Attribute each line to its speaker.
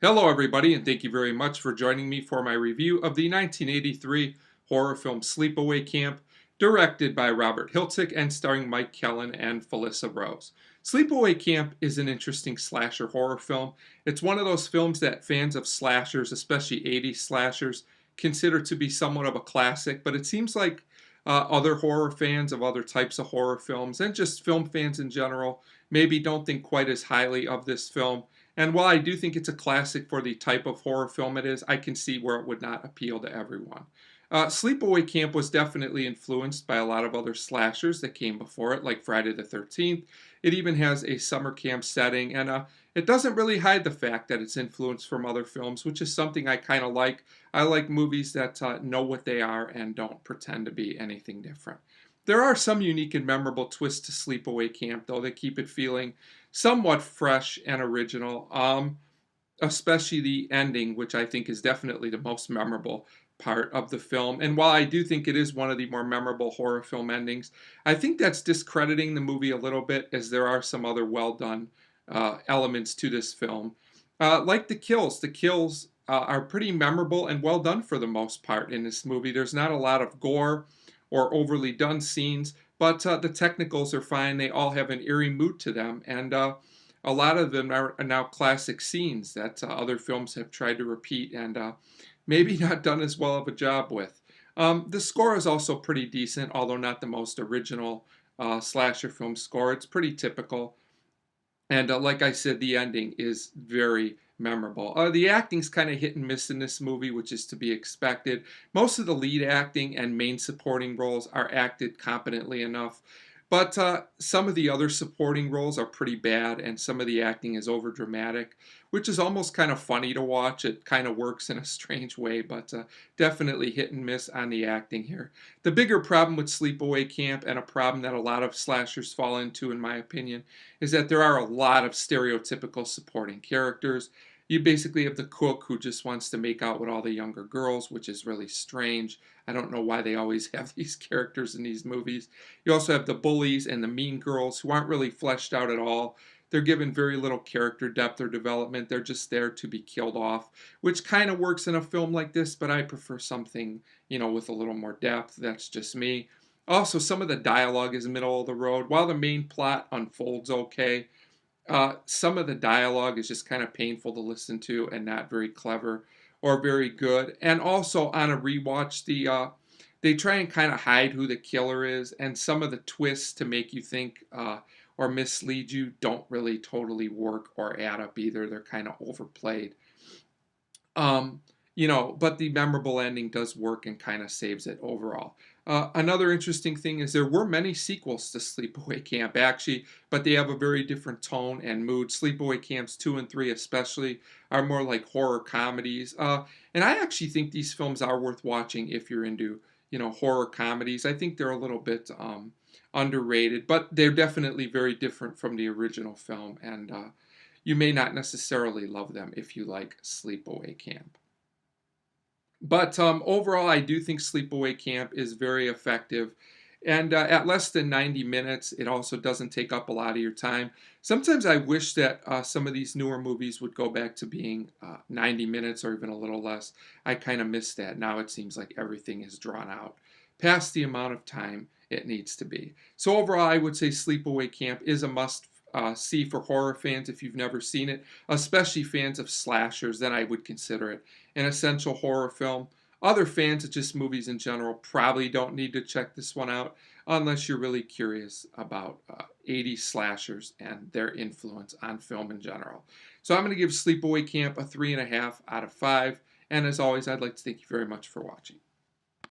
Speaker 1: Hello, everybody, and thank you very much for joining me for my review of the 1983 horror film Sleepaway Camp, directed by Robert Hiltzik and starring Mike Kellin and Felissa Rose. Sleepaway Camp is an interesting slasher horror film. It's one of those films that fans of slashers, especially 80s slashers, consider to be somewhat of a classic, but it seems like other horror fans of other types of horror films and just film fans in general maybe don't think quite as highly of this film. And while I do think it's a classic for the type of horror film it is, I can see where it would not appeal to everyone. Sleepaway Camp was definitely influenced by a lot of other slashers that came before it, like Friday the 13th. It even has a summer camp setting, and it doesn't really hide the fact that it's influenced from other films, which is something I kind of like. I like movies that know what they are and don't pretend to be anything different. There are some unique and memorable twists to Sleepaway Camp, though, that keep it feeling somewhat fresh and original, especially the ending, which I think is definitely the most memorable part of the film. And while I do think it is one of the more memorable horror film endings, I think that's discrediting the movie a little bit, as there are some other well done elements to this film. Like the kills. The kills are pretty memorable and well done for the most part in this movie. There's not a lot of gore or overly done scenes, but the technicals are fine. They all have an eerie mood to them, and a lot of them are now classic scenes that other films have tried to repeat and maybe not done as well of a job with. The score is also pretty decent, although not the most original slasher film score. It's pretty typical. And like I said, the ending is very memorable. The acting's kind of hit and miss in this movie, which is to be expected. Most of the lead acting and main supporting roles are acted competently enough, but some of the other supporting roles are pretty bad, and some of the acting is overdramatic, which is almost kind of funny to watch. It kind of works in a strange way, but definitely hit and miss on the acting here. The bigger problem with Sleepaway Camp, and a problem that a lot of slashers fall into, in my opinion, is that there are a lot of stereotypical supporting characters. You basically have the cook who just wants to make out with all the younger girls, which is really strange. I don't know why they always have these characters in these movies. You also have the bullies and the mean girls who aren't really fleshed out at all. They're given very little character depth or development. They're just there to be killed off, which kind of works in a film like this, but I prefer something, with a little more depth. That's just me. Also, some of the dialogue is middle of the road. While the main plot unfolds okay, some of the dialogue is just kind of painful to listen to and not very clever or very good. And also on a rewatch, they try and kind of hide who the killer is, and some of the twists to make you think or mislead you don't really totally work or add up either. They're kind of overplayed. Um, but the memorable ending does work and kind of saves it overall. Another interesting thing is there were many sequels to Sleepaway Camp, actually, but they have a very different tone and mood. Sleepaway Camps 2 and 3 especially are more like horror comedies. And I actually think these films are worth watching if you're into, horror comedies. I think they're a little bit underrated, but they're definitely very different from the original film, and you may not necessarily love them if you like Sleepaway Camp. But overall, I do think Sleepaway Camp is very effective. And at less than 90 minutes, it also doesn't take up a lot of your time. Sometimes I wish that some of these newer movies would go back to being 90 minutes or even a little less. I kind of miss that. Now it seems like everything is drawn out past the amount of time it needs to be. So overall, I would say Sleepaway Camp is a must see for horror fans if you've never seen it, especially fans of slashers. Then I would consider it an essential horror film. Other fans of just movies in general probably don't need to check this one out unless you're really curious about 80s slashers and their influence on film in general. So I'm going to give Sleepaway Camp a 3.5 out of 5. And as always, I'd like to thank you very much for watching.